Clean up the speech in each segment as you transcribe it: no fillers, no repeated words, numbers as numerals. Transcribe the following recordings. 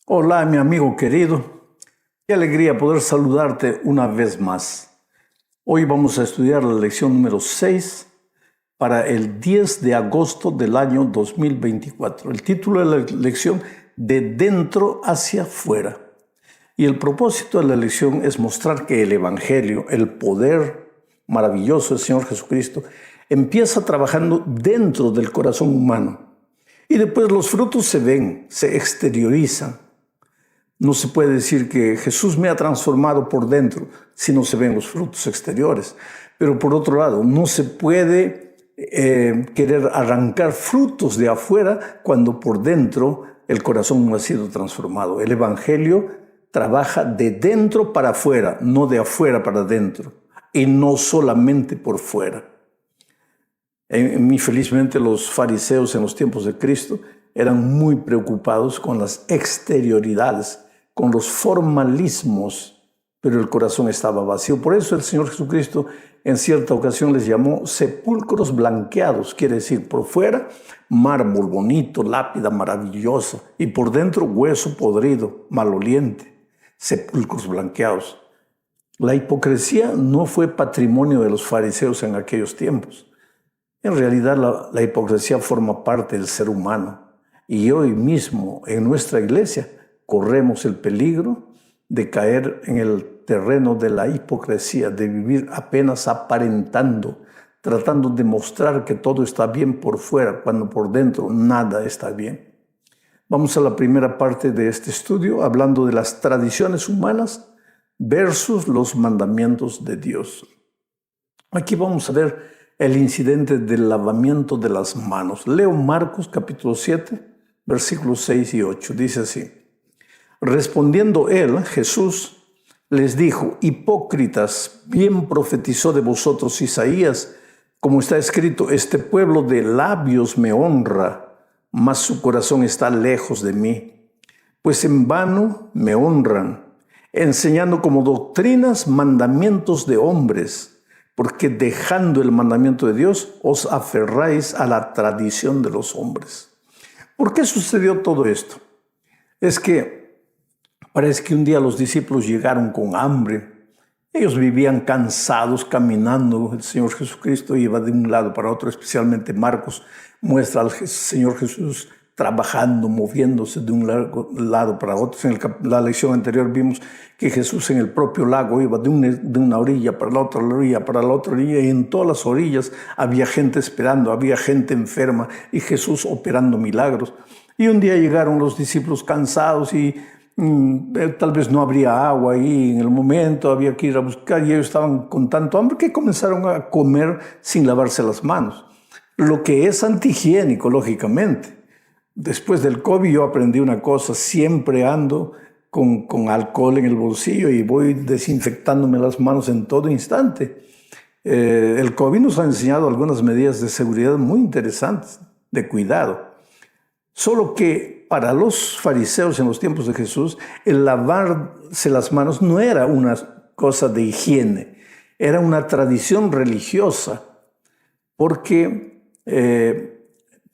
Hola, mi amigo querido. Qué alegría poder saludarte una vez más. Hoy vamos a estudiar la lección número 6 para el 10 de agosto del año 2024. El título de la lección, De dentro hacia afuera. Y el propósito de la lección es mostrar que el Evangelio, el poder maravilloso del Señor Jesucristo, empieza trabajando dentro del corazón humano. Y después los frutos se ven, se exteriorizan. No se puede decir que Jesús me ha transformado por dentro si no se ven los frutos exteriores. Pero por otro lado, no se puede querer arrancar frutos de afuera cuando por dentro el corazón no ha sido transformado. El Evangelio trabaja de dentro para afuera, no de afuera para dentro, y no solamente por fuera. Felizmente los fariseos en los tiempos de Cristo eran muy preocupados con las exterioridades, con los formalismos, pero el corazón estaba vacío. Por eso el Señor Jesucristo en cierta ocasión les llamó sepulcros blanqueados, quiere decir por fuera mármol bonito, lápida maravillosa, y por dentro hueso podrido, maloliente, sepulcros blanqueados. La hipocresía no fue patrimonio de los fariseos en aquellos tiempos. En realidad la hipocresía forma parte del ser humano, y hoy mismo en nuestra iglesia corremos el peligro de caer en el terreno de la hipocresía, de vivir apenas aparentando, tratando de mostrar que todo está bien por fuera, cuando por dentro nada está bien. Vamos a la primera parte de este estudio, hablando de las tradiciones humanas versus los mandamientos de Dios. Aquí vamos a ver el incidente del lavamiento de las manos. Leo Marcos capítulo 7, versículos 6 y 8. Dice así: Respondiendo él, Jesús, les dijo: Hipócritas, bien profetizó de vosotros Isaías, como está escrito: Este pueblo de labios me honra, mas su corazón está lejos de mí. Pues en vano me honran, enseñando como doctrinas mandamientos de hombres, porque dejando el mandamiento de Dios, os aferráis a la tradición de los hombres. ¿Por qué sucedió todo esto? Es que parece que un día los discípulos llegaron con hambre. Ellos vivían cansados caminando. El Señor Jesucristo iba de un lado para otro, especialmente Marcos muestra al Señor Jesús trabajando, moviéndose de un lado para otro. En la lección anterior vimos que Jesús en el propio lago iba de una orilla para la otra orilla, para la otra orilla, y en todas las orillas había gente esperando, había gente enferma y Jesús operando milagros. Y un día llegaron los discípulos cansados y tal vez no habría agua ahí en el momento, había que ir a buscar, y ellos estaban con tanto hambre que comenzaron a comer sin lavarse las manos, lo que es antihigiénico, lógicamente. Después del COVID yo aprendí una cosa: siempre ando con alcohol en el bolsillo y voy desinfectándome las manos en todo instante. El COVID nos ha enseñado algunas medidas de seguridad muy interesantes, de cuidado. Solo que para los fariseos en los tiempos de Jesús, el lavarse las manos no era una cosa de higiene, era una tradición religiosa, porque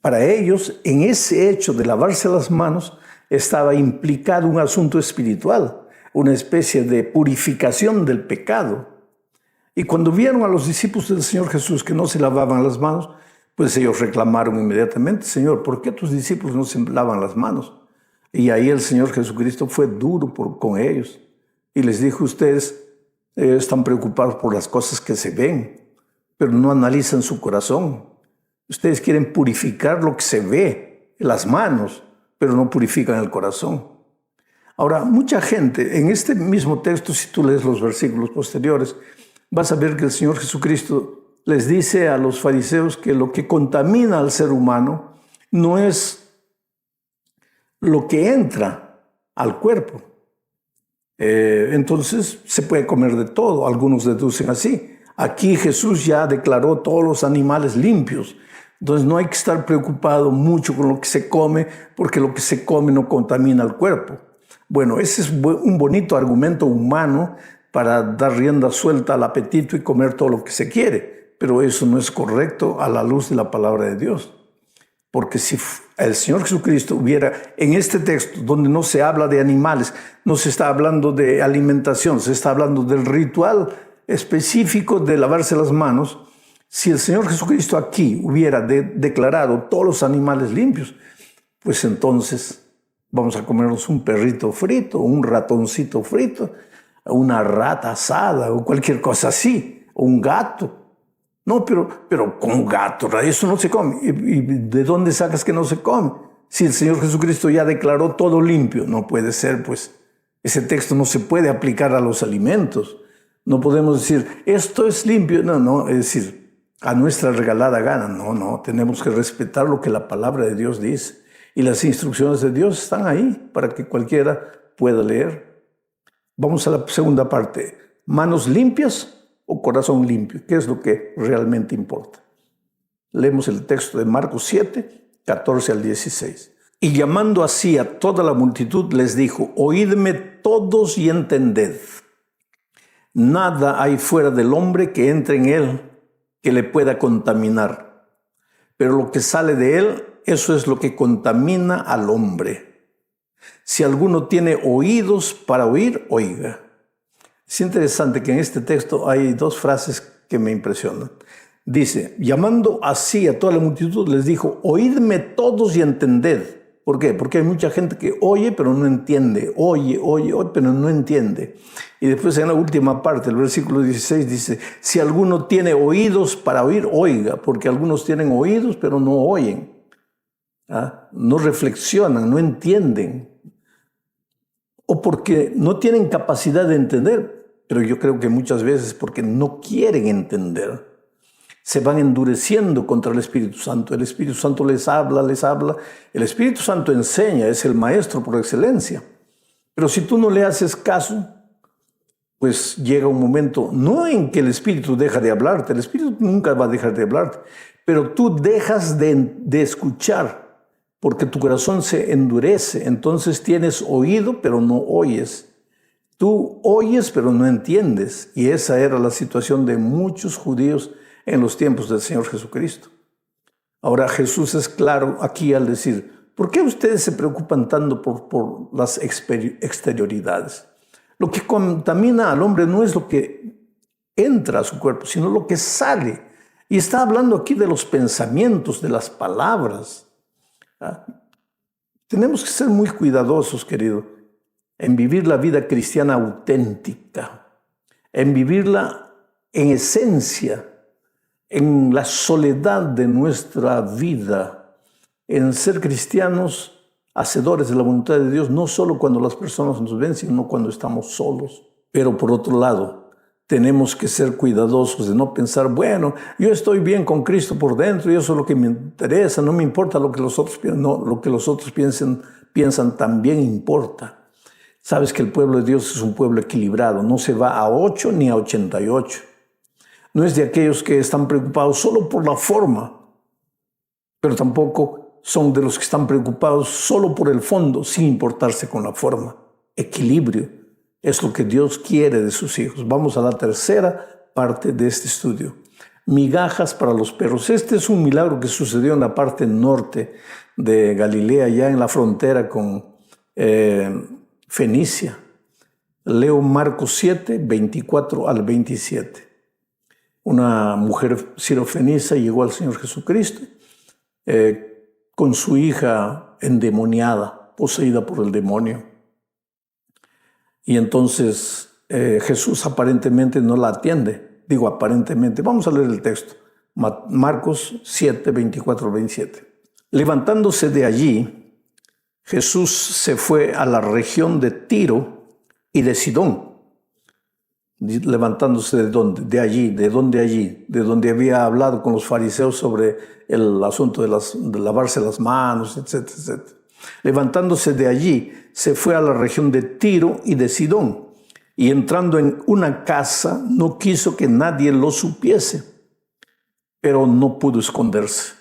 para ellos en ese hecho de lavarse las manos estaba implicado un asunto espiritual, una especie de purificación del pecado. Y cuando vieron a los discípulos del Señor Jesús que no se lavaban las manos, pues ellos reclamaron inmediatamente: Señor, ¿por qué tus discípulos no se lavan las manos? Y ahí el Señor Jesucristo fue duro con ellos y les dijo: ustedes están preocupados por las cosas que se ven, pero no analizan su corazón. Ustedes quieren purificar lo que se ve, las manos, pero no purifican el corazón. Ahora, mucha gente, en este mismo texto, si tú lees los versículos posteriores, vas a ver que el Señor Jesucristo les dice a los fariseos que lo que contamina al ser humano no es lo que entra al cuerpo. Entonces se puede comer de todo. Algunos deducen así. Aquí Jesús ya declaró todos los animales limpios. Entonces no hay que estar preocupado mucho con lo que se come, porque lo que se come no contamina al cuerpo. Bueno, ese es un bonito argumento humano para dar rienda suelta al apetito y comer todo lo que se quiere. pero eso no es correcto a la luz de la palabra de Dios. Porque si el Señor Jesucristo hubiera, en este texto donde no se habla de animales, no se está hablando de alimentación, se está hablando del ritual específico de lavarse las manos, si el Señor Jesucristo aquí hubiera declarado todos los animales limpios, pues entonces vamos a comernos un perrito frito, un ratoncito frito, una rata asada o cualquier cosa así, o un gato. No, pero con gato, eso no se come. ¿Y de dónde sacas que no se come? Si el Señor Jesucristo ya declaró todo limpio, no puede ser, pues ese texto no se puede aplicar a los alimentos. No podemos decir, esto es limpio. No, es decir, a nuestra regalada gana. No, tenemos que respetar lo que la palabra de Dios dice. Y las instrucciones de Dios están ahí para que cualquiera pueda leer. Vamos a la segunda parte. ¿Manos limpias o corazón limpio? ¿Qué es lo que realmente importa? Leemos el texto de Marcos 7, 14 al 16. Y llamando así a toda la multitud, les dijo, oídme todos y entended. Nada hay fuera del hombre que entre en él que le pueda contaminar. Pero lo que sale de él, eso es lo que contamina al hombre. Si alguno tiene oídos para oír, oiga. Es interesante que en este texto hay dos frases que me impresionan. Dice, llamando así a toda la multitud, les dijo, oídme todos y entended. ¿Por qué? Porque hay mucha gente que oye, pero no entiende. Oye, pero no entiende. Y después en la última parte, el versículo 16 dice, si alguno tiene oídos para oír, oiga. Porque algunos tienen oídos, pero no oyen. No reflexionan, no entienden. O porque no tienen capacidad de entender, pero yo creo que muchas veces porque no quieren entender. Se van endureciendo contra el Espíritu Santo. El Espíritu Santo les habla. El Espíritu Santo enseña, es el maestro por excelencia. Pero si tú no le haces caso, pues llega un momento, no en que el Espíritu deja de hablarte, el Espíritu nunca va a dejar de hablarte, pero tú dejas de escuchar. Porque tu corazón se endurece, entonces tienes oído, pero no oyes. Tú oyes, pero no entiendes. Y esa era la situación de muchos judíos en los tiempos del Señor Jesucristo. Ahora Jesús es claro aquí al decir, ¿por qué ustedes se preocupan tanto por las exterioridades? Lo que contamina al hombre no es lo que entra a su cuerpo, sino lo que sale. Y está hablando aquí de los pensamientos, de las palabras. Tenemos que ser muy cuidadosos, querido, en vivir la vida cristiana auténtica, en vivirla en esencia, en la soledad de nuestra vida, en ser cristianos hacedores de la voluntad de Dios, no solo cuando las personas nos ven, sino cuando estamos solos. Pero por otro lado, tenemos que ser cuidadosos de no pensar, bueno, yo estoy bien con Cristo por dentro y eso es lo que me interesa, no me importa lo que los otros piensan. No, lo que los otros piensan también importa. Sabes que el pueblo de Dios es un pueblo equilibrado, no se va a 8 ni a 88. No es de aquellos que están preocupados solo por la forma, pero tampoco son de los que están preocupados solo por el fondo, sin importarse con la forma. Equilibrio es lo que Dios quiere de sus hijos. Vamos a la tercera parte de este estudio. Migajas para los perros. Este es un milagro que sucedió en la parte norte de Galilea, ya en la frontera con Fenicia. Leo Marcos 7, 24 al 27. Una mujer sirofenicia llegó al Señor Jesucristo con su hija endemoniada, poseída por el demonio. Y entonces Jesús aparentemente no la atiende. Digo aparentemente. Vamos a leer el texto. Marcos 7, 24 al 27. Levantándose de allí, Jesús se fue a la región de Tiro y de Sidón. Levantándose de dónde, de allí, de donde había hablado con los fariseos sobre el asunto de lavarse las manos, etcétera, etcétera. Levantándose de allí, se fue a la región de Tiro y de Sidón, y entrando en una casa, no quiso que nadie lo supiese, pero no pudo esconderse,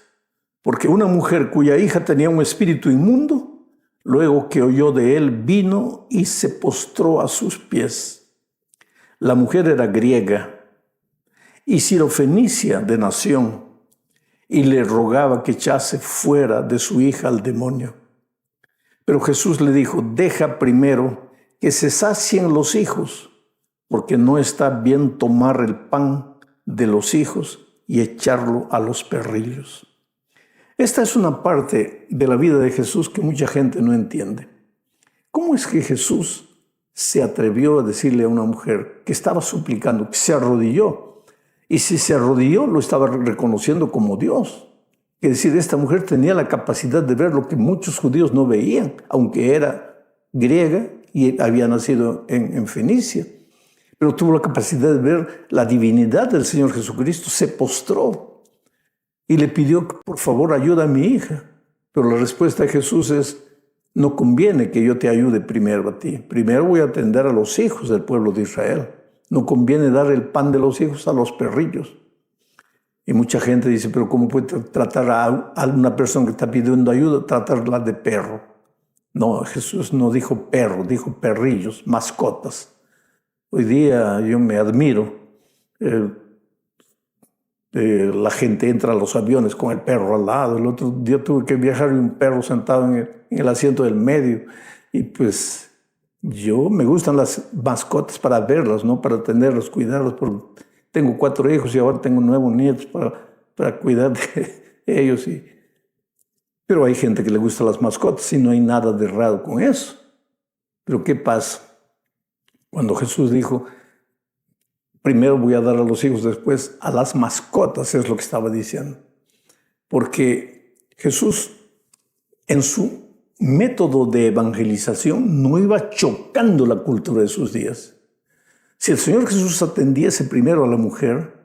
porque una mujer cuya hija tenía un espíritu inmundo, luego que oyó de él, vino y se postró a sus pies. La mujer era griega y Sirofenicia de nación, y le rogaba que echase fuera de su hija al demonio. Pero Jesús le dijo: deja primero que se sacien los hijos, porque no está bien tomar el pan de los hijos y echarlo a los perrillos. Esta es una parte de la vida de Jesús que mucha gente no entiende. ¿Cómo es que Jesús se atrevió a decirle a una mujer que estaba suplicando, que se arrodilló? Y si se arrodilló, lo estaba reconociendo como Dios. Es decir, esta mujer tenía la capacidad de ver lo que muchos judíos no veían, aunque era griega y había nacido en Fenicia. Pero tuvo la capacidad de ver la divinidad del Señor Jesucristo, se postró y le pidió: por favor, ayuda a mi hija. Pero la respuesta de Jesús es: no conviene que yo te ayude primero a ti. Primero voy a atender a los hijos del pueblo de Israel. No conviene dar el pan de los hijos a los perrillos. Y mucha gente dice: pero ¿cómo puede tratar a una persona que está pidiendo ayuda, tratarla de perro? No, Jesús no dijo perro, dijo perrillos, mascotas. Hoy día yo me admiro. La gente entra a los aviones con el perro al lado. El otro día tuve que viajar y un perro sentado en el asiento del medio. Y pues yo me gustan las mascotas para verlas, no para tenerlas, cuidarlas. Tengo 4 hijos y ahora tengo 9 nietos para cuidar de ellos. Pero hay gente que le gustan las mascotas y no hay nada de raro con eso. Pero ¿qué pasa? Cuando Jesús dijo: primero voy a dar a los hijos, después a las mascotas, es lo que estaba diciendo. Porque Jesús, en su método de evangelización, no iba chocando la cultura de sus días. Si el Señor Jesús atendiese primero a la mujer,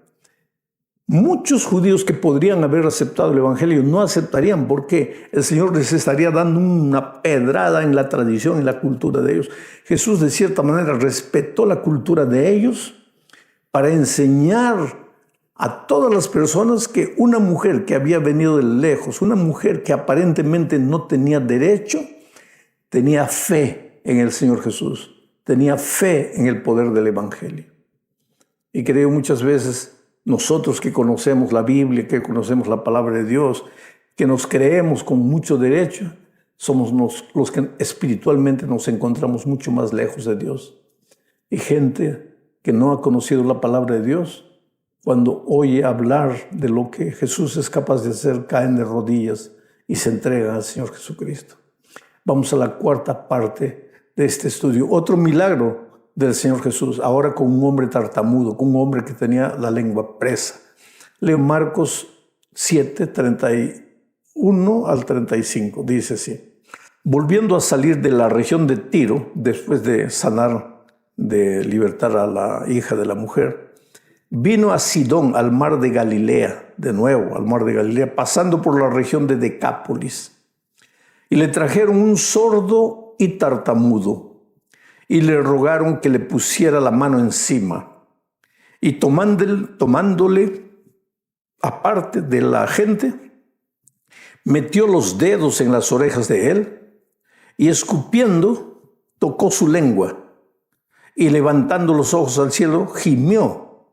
muchos judíos que podrían haber aceptado el evangelio no aceptarían, porque el Señor les estaría dando una pedrada en la tradición, en la cultura de ellos. Jesús, de cierta manera, respetó la cultura de ellos para enseñar a todas las personas que una mujer que había venido de lejos, una mujer que aparentemente no tenía derecho, tenía fe en el Señor Jesús, tenía fe en el poder del evangelio. Y creo muchas veces nosotros que conocemos la Biblia, que conocemos la palabra de Dios, que nos creemos con mucho derecho, somos los que espiritualmente nos encontramos mucho más lejos de Dios. Y gente que no ha conocido la palabra de Dios, cuando oye hablar de lo que Jesús es capaz de hacer, caen de rodillas y se entregan al Señor Jesucristo. Vamos a la cuarta parte de este estudio. Otro milagro del Señor Jesús, ahora con un hombre tartamudo, con un hombre que tenía la lengua presa. Leo Marcos 7, 31 al 35, dice así: volviendo a salir de la región de Tiro, después de sanar, de libertar a la hija de la mujer, vino a Sidón, al mar de Galilea, de nuevo al mar de Galilea, pasando por la región de Decápolis. Y le trajeron un sordo y tartamudo, y le rogaron que le pusiera la mano encima. Y tomándole aparte de la gente, metió los dedos en las orejas de él, y escupiendo, tocó su lengua. Y levantando los ojos al cielo, gimió,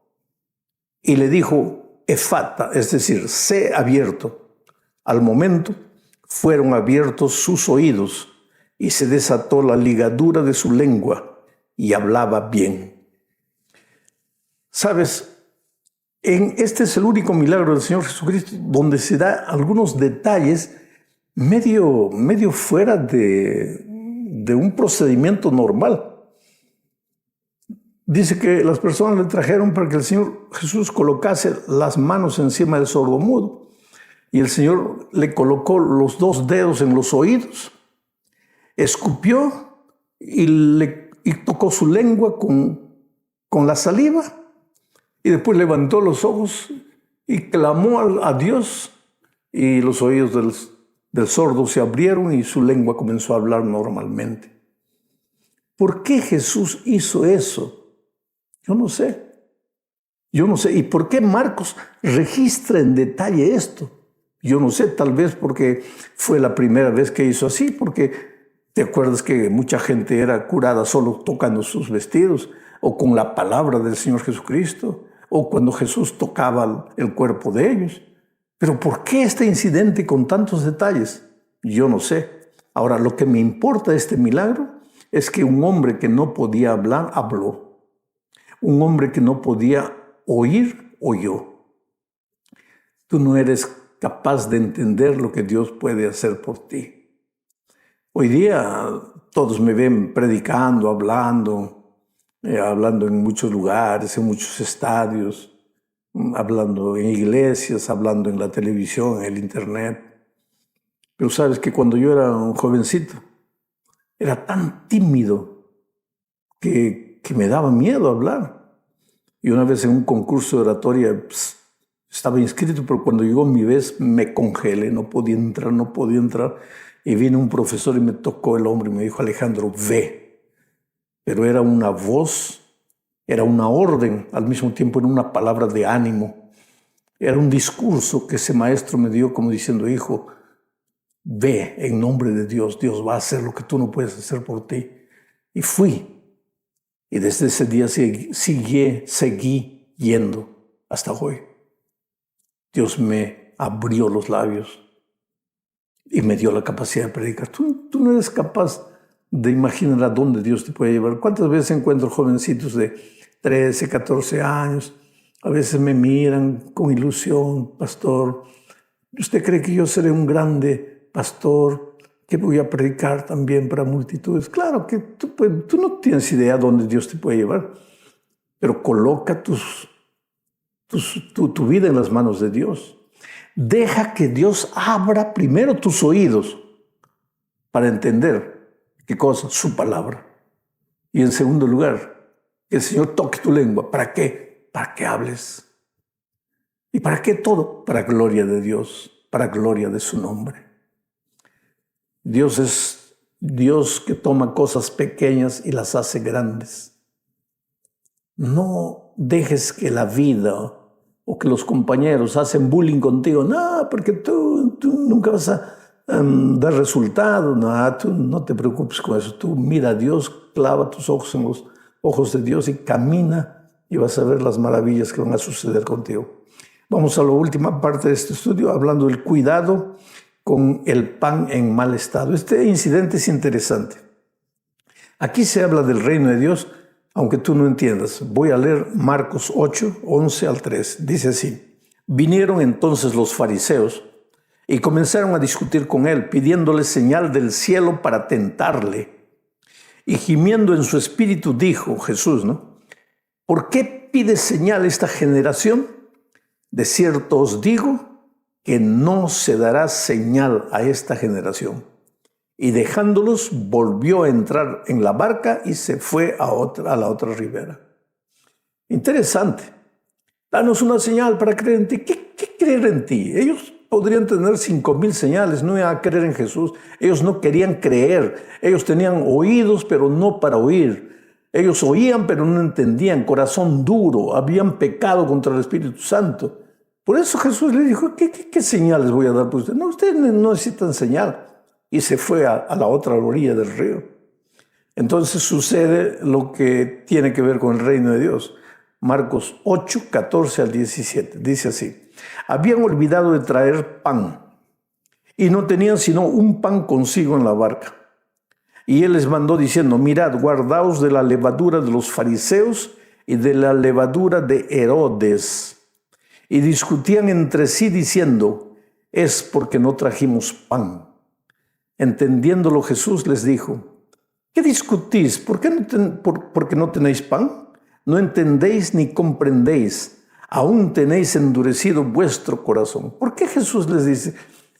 y le dijo: efata, es decir, sé abierto. Al momento fueron abiertos sus oídos, y se desató la ligadura de su lengua, y hablaba bien. ¿Sabes? Este es el único milagro del Señor Jesucristo donde se da algunos detalles medio fuera de un procedimiento normal. Dice que las personas le trajeron para que el Señor Jesús colocase las manos encima del sordomudo, y el Señor le colocó los 2 dedos en los oídos, escupió y tocó su lengua con la saliva, y después levantó los ojos y clamó a Dios, y los oídos del sordo se abrieron y su lengua comenzó a hablar normalmente. ¿Por qué Jesús hizo eso? Yo no sé. ¿Y por qué Marcos registra en detalle esto? Yo no sé, tal vez porque fue la primera vez que hizo así, porque ¿te acuerdas que mucha gente era curada solo tocando sus vestidos o con la palabra del Señor Jesucristo? o cuando Jesús tocaba el cuerpo de ellos. Pero ¿por qué este incidente con tantos detalles? Yo no sé. Ahora, lo que me importa de este milagro es que un hombre que no podía hablar, habló. Un hombre que no podía oír, oyó. Tú no eres capaz de entender lo que Dios puede hacer por ti. Hoy día todos me ven predicando, hablando en muchos lugares, en muchos estadios, hablando en iglesias, hablando en la televisión, en el internet. Pero sabes que cuando yo era un jovencito, era tan tímido que me daba miedo hablar. Y una vez en un concurso de oratoria estaba inscrito, pero cuando llegó mi vez me congelé, no podía entrar. Y vino un profesor y me tocó el hombro y me dijo: Alejandro, ve. Pero era una voz, era una orden, al mismo tiempo era una palabra de ánimo. Era un discurso que ese maestro me dio como diciendo: hijo, ve en nombre de Dios, Dios va a hacer lo que tú no puedes hacer por ti. Y fui. Y desde ese día seguí yendo hasta hoy. Dios me abrió los labios y me dio la capacidad de predicar. Tú no eres capaz de imaginar a dónde Dios te puede llevar. ¿Cuántas veces encuentro jovencitos de 13, 14 años? A veces me miran con ilusión: pastor, ¿usted cree que yo seré un grande pastor, que voy a predicar también para multitudes? Claro que tú no tienes idea dónde Dios te puede llevar, pero coloca tu vida en las manos de Dios. Deja que Dios abra primero tus oídos para entender qué cosa, su palabra. Y en segundo lugar, que el Señor toque tu lengua. ¿Para qué? Para que hables. ¿Y para qué todo? Para gloria de Dios, para gloria de su nombre. Dios es Dios que toma cosas pequeñas y las hace grandes. No dejes que la vida o que los compañeros hacen bullying contigo. No, porque tú nunca vas a dar resultado. No, tú no te preocupes con eso. Tú mira a Dios, clava tus ojos en los ojos de Dios y camina, y vas a ver las maravillas que van a suceder contigo. Vamos a la última parte de este estudio, hablando del cuidado con el pan en mal estado. Este incidente es interesante. Aquí se habla del reino de Dios, aunque tú no entiendas. Voy a leer Marcos 8, 11 al 3. Dice así: vinieron entonces los fariseos y comenzaron a discutir con él, pidiéndole señal del cielo para tentarle. Y gimiendo en su espíritu dijo Jesús, ¿no? ¿Por qué pide señal esta generación? De cierto os digo que no se dará señal a esta generación. Y dejándolos, volvió a entrar en la barca y se fue a la otra ribera. Interesante. Danos una señal para creer en ti. ¿Qué creer en ti? Ellos podrían tener 5,000 señales, no iban a creer en Jesús. Ellos no querían creer. Ellos tenían oídos, pero no para oír. Ellos oían, pero no entendían. Corazón duro. Habían pecado contra el Espíritu Santo. Por eso Jesús le dijo: ¿Qué señales voy a dar por ustedes? No, ustedes no necesitan señal. Y se fue a la otra orilla del río. Entonces sucede lo que tiene que ver con el reino de Dios. Marcos 8, 14 al 17. Dice así: habían olvidado de traer pan y no tenían sino un pan consigo en la barca. Y él les mandó diciendo: mirad, guardaos de la levadura de los fariseos y de la levadura de Herodes. Y discutían entre sí diciendo: es porque no trajimos pan. Entendiéndolo, Jesús les dijo: ¿qué discutís? ¿Porque no tenéis pan? No entendéis ni comprendéis. Aún tenéis endurecido vuestro corazón. ¿Por qué Jesús les dice?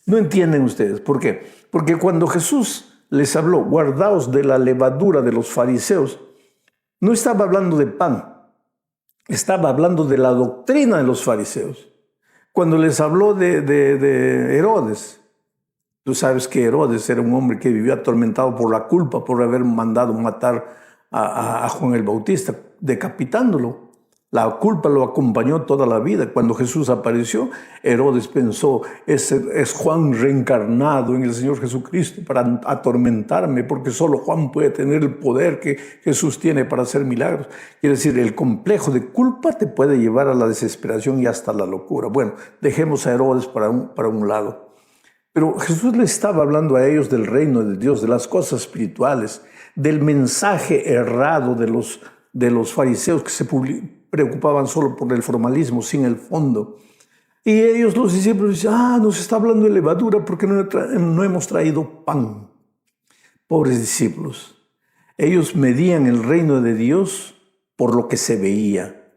No entienden ustedes. ¿Por qué? Porque cuando Jesús les habló: guardaos de la levadura de los fariseos, no estaba hablando de pan. Estaba hablando de la doctrina de los fariseos. Cuando les habló de Herodes, tú sabes que Herodes era un hombre que vivió atormentado por la culpa, por haber mandado matar a Juan el Bautista, decapitándolo. La culpa lo acompañó toda la vida. Cuando Jesús apareció, Herodes pensó, ese es Juan reencarnado en el Señor Jesucristo para atormentarme, porque solo Juan puede tener el poder que Jesús tiene para hacer milagros. Quiere decir, el complejo de culpa te puede llevar a la desesperación y hasta la locura. Bueno, dejemos a Herodes para un lado. Pero Jesús le estaba hablando a ellos del reino de Dios, de las cosas espirituales, del mensaje errado de los fariseos que se preocupaban solo por el formalismo, sin el fondo. Y ellos, los discípulos, dicen, nos está hablando de levadura porque no hemos traído pan. Pobres discípulos. Ellos medían el reino de Dios por lo que se veía.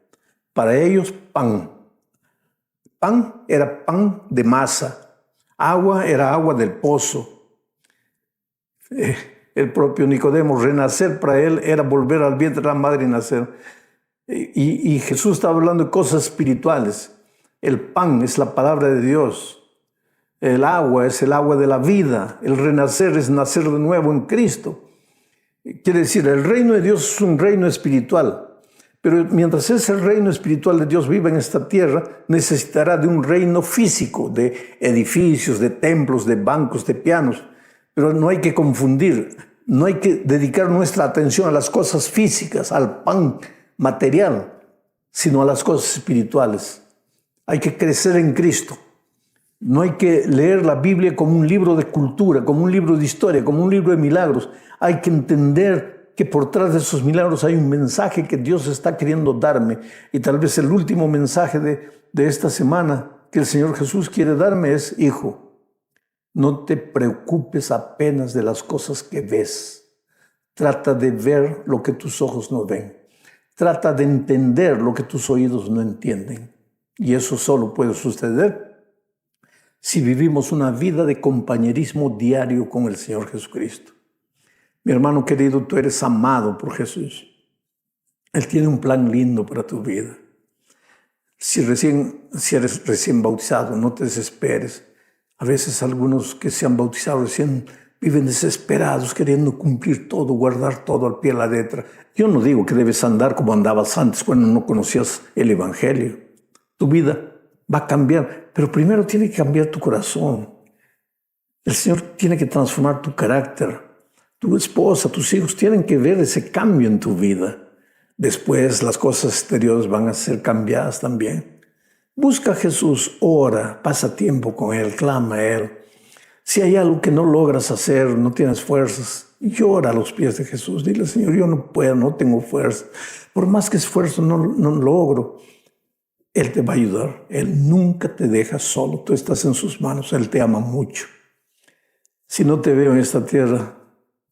Para ellos, pan. Pan era pan de masa. Agua era agua del pozo. El propio Nicodemo, renacer para él era volver al vientre de la madre y nacer. Y Jesús estaba hablando de cosas espirituales. El pan es la palabra de Dios. El agua es el agua de la vida. El renacer es nacer de nuevo en Cristo. Quiere decir, el reino de Dios es un reino espiritual. Pero mientras ese reino espiritual de Dios viva en esta tierra, necesitará de un reino físico, de edificios, de templos, de bancos, de pianos. Pero no hay que confundir, no hay que dedicar nuestra atención a las cosas físicas, al pan material, sino a las cosas espirituales. Hay que crecer en Cristo. No hay que leer la Biblia como un libro de cultura, como un libro de historia, como un libro de milagros. Hay que entender que por detrás de esos milagros hay un mensaje que Dios está queriendo darme. Y tal vez el último mensaje de esta semana que el Señor Jesús quiere darme es: hijo, no te preocupes apenas de las cosas que ves. Trata de ver lo que tus ojos no ven. Trata de entender lo que tus oídos no entienden. Y eso solo puede suceder si vivimos una vida de compañerismo diario con el Señor Jesucristo. Mi hermano querido, tú eres amado por Jesús. Él tiene un plan lindo para tu vida. Si eres recién bautizado, no te desesperes. A veces algunos que se han bautizado recién viven desesperados, queriendo cumplir todo, guardar todo al pie de la letra. Yo no digo que debes andar como andabas antes cuando no conocías el Evangelio. Tu vida va a cambiar, pero primero tiene que cambiar tu corazón. El Señor tiene que transformar tu carácter. Tu esposa, tus hijos tienen que ver ese cambio en tu vida. Después las cosas exteriores van a ser cambiadas también. Busca a Jesús, ora, pasa tiempo con Él, clama a Él. Si hay algo que no logras hacer, no tienes fuerzas, llora a los pies de Jesús. Dile: Señor, yo no puedo, no tengo fuerza. Por más que esfuerzo, no logro. Él te va a ayudar. Él nunca te deja solo. Tú estás en sus manos. Él te ama mucho. Si no te veo en esta tierra,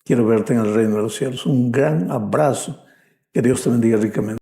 quiero verte en el reino de los cielos. Un gran abrazo. Que Dios te bendiga ricamente.